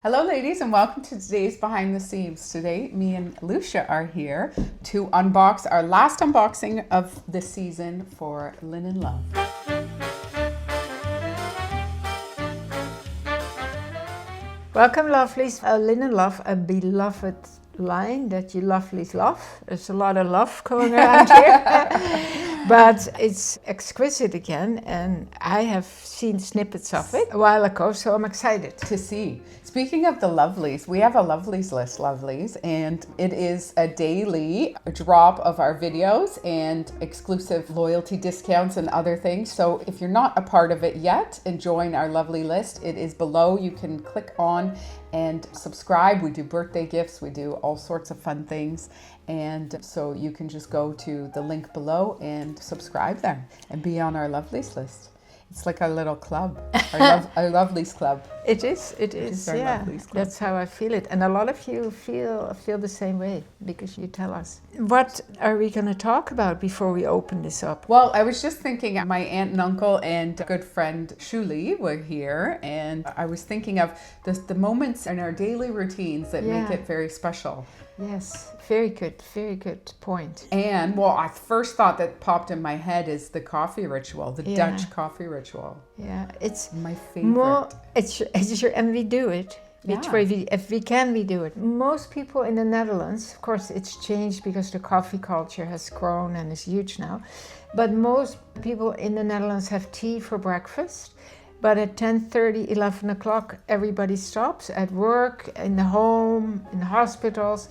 Hello ladies and welcome to today's Behind the Scenes. Today me and Lousje are here to unbox our last unboxing of the season for Linen Luv. Welcome lovelies, Linen Luv, a beloved line that you lovelies love. There's a lot of love going around here. But it's exquisite again, and I have seen snippets of it a while ago, so I'm excited to see. Speaking of the lovelies, we have a lovelies list, lovelies, and it is a daily drop of our videos and exclusive loyalty discounts and other things. So if you're not a part of it yet and join our lovely list, it is below. You can click on and subscribe. We do birthday gifts, we do all sorts of fun things. And so you can just go to the link below and subscribe there and be on our lovelies list. It's like our little club, our lovelies club. It is, yeah. That's how I feel it. And a lot of you feel the same way because you tell us. What are we going to talk about before we open this up? Well, I was just thinking my aunt and uncle and good friend Shuli were here, and I was thinking of the moments in our daily routines that make it very special. Yes, very good point. And well, I first thought that popped in my head is the coffee ritual, the Dutch coffee ritual. Yeah, it's my favorite. And we do it. If we can, we do it. Most people in the Netherlands, of course, it's changed because the coffee culture has grown and is huge now. But most people in the Netherlands have tea for breakfast. But at 10:30, 11 o'clock, everybody stops at work, in the home, in the hospitals,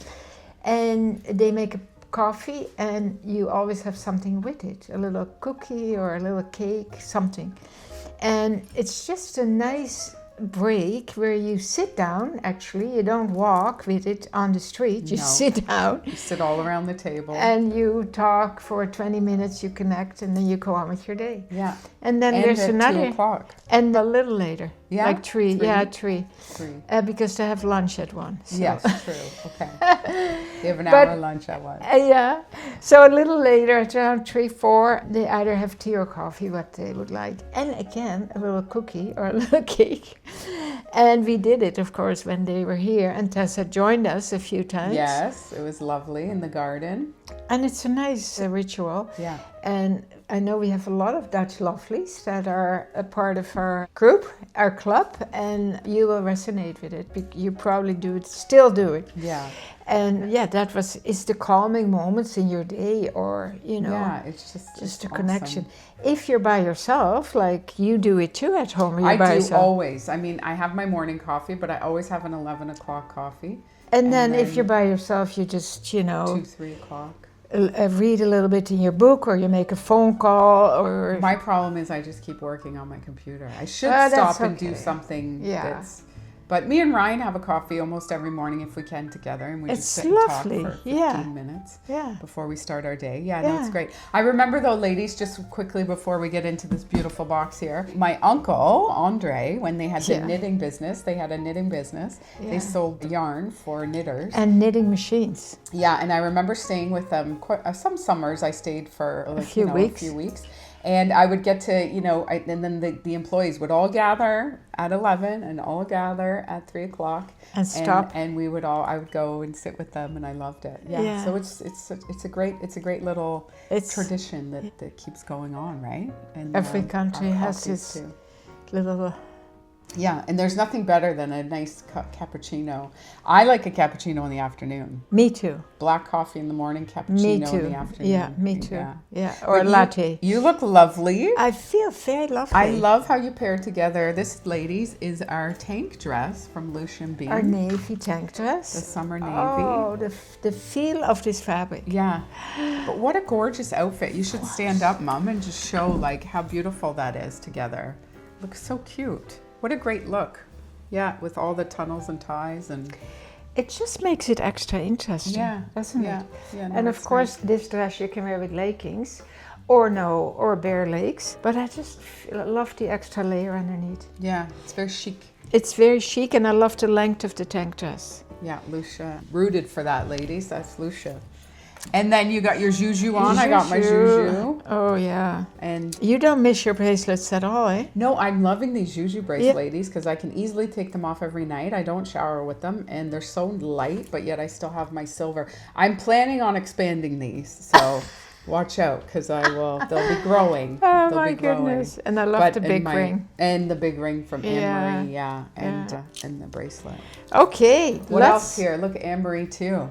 and they make a coffee, and you always have something with it, a little cookie or a little cake, something. And it's just a nice break where you sit down. Actually, you don't walk with it on the street, you sit down. You sit all around the table. And you talk for 20 minutes, you connect, and then you go on with your day. Yeah. And then there's another. 2 o'clock. And a little later. Yeah? Like 3. Yeah, 3. 3. Because they have lunch at 1. So. Yes, true. Okay. They have an hour lunch at 1. Yeah. So a little later, at around 3, 4, they either have tea or coffee, what they would like. And again, a little cookie or a little cake. And we did it, of course, when they were here. And Tessa joined us a few times. Yes, it was lovely in the garden. And it's a nice ritual. Yeah. And I know we have a lot of Dutch lovelies that are a part of our group, our club, and you will resonate with it. You probably still do it. Yeah. And yeah, it's the calming moments in your day, or yeah, it's just a connection. If you're by yourself, like you do it too at home, I do always. I mean, I have my morning coffee, but I always have an 11 o'clock coffee. And then if you're by yourself, you just 2, 3 o'clock. Read a little bit in your book, or you make a phone call, or... My problem is I just keep working on my computer. I should stop and do something that's... But me and Ryan have a coffee almost every morning if we can together, and we just sit and talk for 15 minutes before we start our day. Yeah, no, it's great. I remember though, ladies, just quickly before we get into this beautiful box here, my uncle, Andre, when they had the knitting business, they had a knitting business. Yeah. They sold yarn for knitters. And knitting machines. Yeah, and I remember staying with them, some summers I stayed for like, a few weeks. And I would get to, and then the employees would all gather at 11 and all gather at 3 o'clock. And stop. And I would go and sit with them, and I loved it. Yeah. So it's a great little tradition that keeps going on, right? And every country has its little... Yeah, and there's nothing better than a nice cappuccino. I like a cappuccino in the afternoon. Me too. Black coffee in the morning, cappuccino in the afternoon. Yeah, me too. Yeah. Or a latte. You look lovely. I feel very lovely. I love how you pair together. This, ladies, is our tank dress from Lousje Bean. Our navy tank dress. The summer navy. Oh, the feel of this fabric. Yeah. But what a gorgeous outfit. You should stand up, Mom, and just show like how beautiful that is together. Looks so cute. What a great look. Yeah, with all the tunnels and ties and... It just makes it extra interesting, doesn't it? Yeah, no, and of course, this dress you can wear with leggings or bare legs. But I just love the extra layer underneath. Yeah, it's very chic. It's very chic, and I love the length of the tank dress. Yeah, Lousje. Rooted for that, ladies. That's Lousje. And then you got your juju on. I got my juju. Oh, yeah. And you don't miss your bracelets at all, eh? no, I'm loving these juju bracelets because I can easily take them off every night. I don't shower with them and they're so light, but yet I still have my silver. I'm planning on expanding these, so watch out because they'll be growing. Oh, they'll my be growing. goodness. And I love the big ring. And the big ring from Anne-Marie, and the bracelet. Okay. What else here? Look, Anne-Marie too.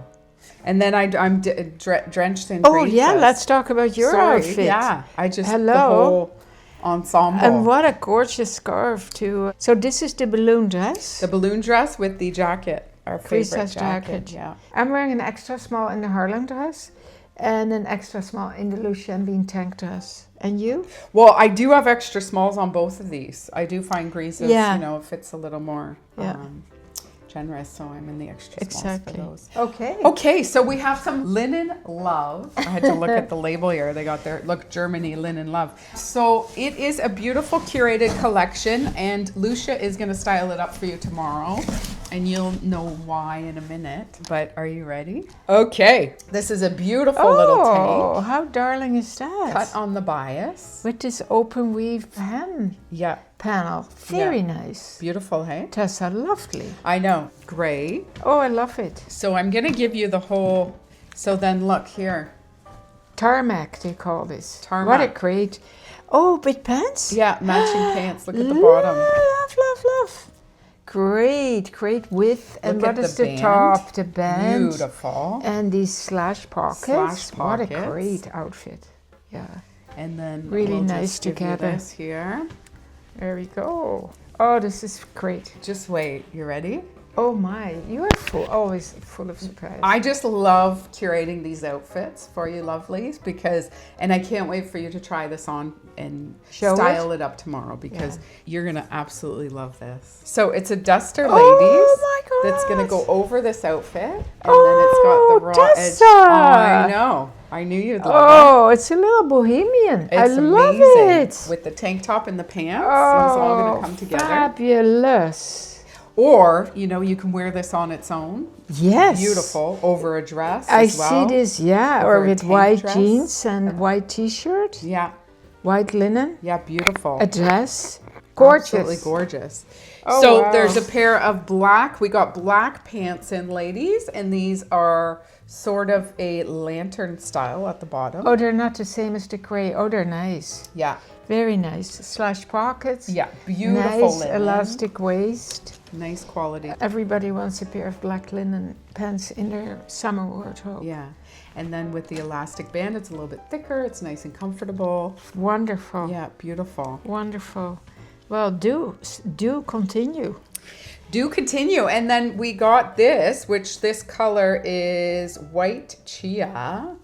And then I'm drenched in Oh, princess. yeah, let's talk about your outfit. Yeah, I just, Hello. the whole ensemble. And what a gorgeous scarf too. So this is the balloon dress? The balloon dress with the jacket, our favorite jacket. Yeah. I'm wearing an extra small in the Harlem dress and an extra small in the Lousje and Bean tank dress. And you? Well, I do have extra smalls on both of these. I do find Grease's, it fits a little more generous, so I'm in the extra smalls for those. Okay, so we have some Linen Luv. I had to look at the label here. They got their, look, Germany, Linen Luv. So it is a beautiful curated collection, and Lousje is going to style it up for you tomorrow, and you'll know why in a minute. But are you ready? Okay, this is a beautiful little tank. Oh, how darling is that? Cut on the bias. With this open weave hem. Yeah. Panel. Very nice. Beautiful, hey? Tessa, lovely. I know. Gray. Oh, I love it. So I'm going to give you the whole... So then look here. Tarmac, they call this. Tarmac. What a great... Oh, big pants? Yeah, matching pants. Look at the bottom. Love. Great width. And what is the top? The band. Beautiful. And these slash pockets. What a great outfit. Yeah. And then really nice together. This here. There we go. Oh, this is great. Just wait. You ready? Oh my, you are always full of surprise. I just love curating these outfits for you lovelies and I can't wait for you to try this on and style it up tomorrow because you're going to absolutely love this. So it's a duster, ladies. Oh my God. That's going to go over this outfit. And then it's got the raw Tessa. edge. I know. I knew you'd love it. Oh, it's a little bohemian. I love it. With the tank top and the pants. Oh, it's all going to come together. Fabulous. Or, you can wear this on its own. Yes. Beautiful. Over a dress as well. I see this, or with white jeans and white t-shirt. Yeah. White linen. Yeah, beautiful. A dress. Gorgeous. Absolutely gorgeous. So there's a pair of black. We got black pants in, ladies. And these are sort of a lantern style at the bottom. Oh, they're not the same as the gray. Oh, they're nice. Yeah. Very nice. Slash pockets. Yeah, beautiful nice linen. Elastic waist. Nice quality. Everybody wants a pair of black linen pants in their summer wardrobe. Yeah. And then with the elastic band, it's a little bit thicker. It's nice and comfortable. Wonderful. Yeah, beautiful. Wonderful. Well, do continue. Do continue. And then we got this, which this color is white chia.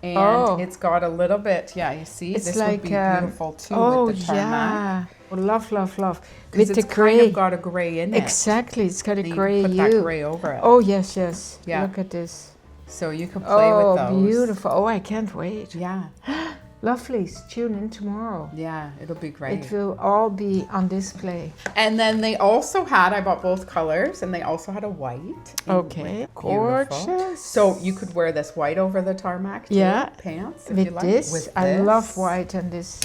And it's got a little bit, you see, it's this like, would be beautiful too with the tarmac. Love. With the gray. Kind of got a gray in it. Exactly, it's got a gray put that gray over it. Oh, yes. Yeah. Look at this. So you can play with those. Oh, beautiful. Oh, I can't wait. Yeah. Lovely. Tune in tomorrow. Yeah, it'll be great. It will all be on display. And then they also had, I bought both colors, and they also had a white. Okay. Gorgeous. So you could wear this white over the tarmac too, pants if you like. With this. I love white and this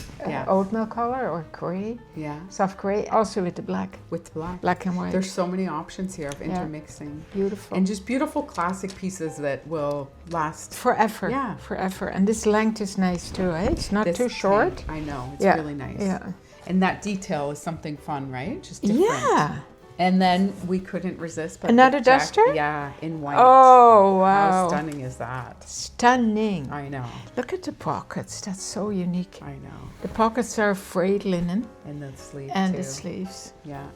oatmeal color or gray. Yeah. Soft gray. Also with the black. With the black. Black and white. There's so many options here of intermixing. Beautiful. And just beautiful classic pieces that will last. Forever. Yeah. Forever. And this length is nice too, eh? It's not too short. Tank, I know. It's really nice. Yeah. And that detail is something fun, right? Just different. Yeah. And then we couldn't resist. But another duster? Yeah, in white. Oh, wow. How stunning is that? Stunning. I know. Look at the pockets. That's so unique. I know. The pockets are frayed linen. And the sleeves And too. the sleeves. Yeah.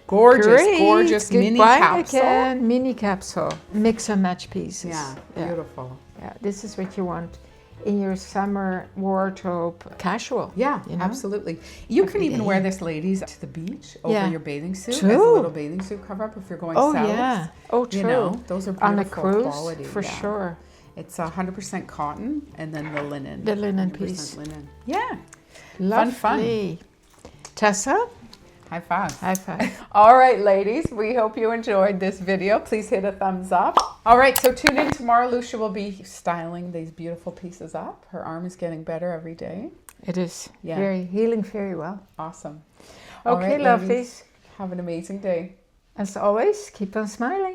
Gorgeous mini capsule. Again. Mini capsule. Mix and match pieces. Yeah, beautiful. Yeah, this is what you want in your summer wardrobe, casual. Yeah, absolutely. You can even wear this, ladies, to the beach over your bathing suit. True. As a little bathing suit cover up if you're going south. Yeah. Oh, true. Those are beautiful on a cruise, quality. for sure. It's 100% cotton and then the linen. The linen piece. Linen. Yeah. Lovely. Fun. Tessa? High five. High five. All right, ladies, we hope you enjoyed this video. Please hit a thumbs up. All right, so tune in tomorrow. Lousje will be styling these beautiful pieces up. Her arm is getting better every day. It is healing very well. Awesome. Okay, lovelies. Have an amazing day. As always, keep on smiling.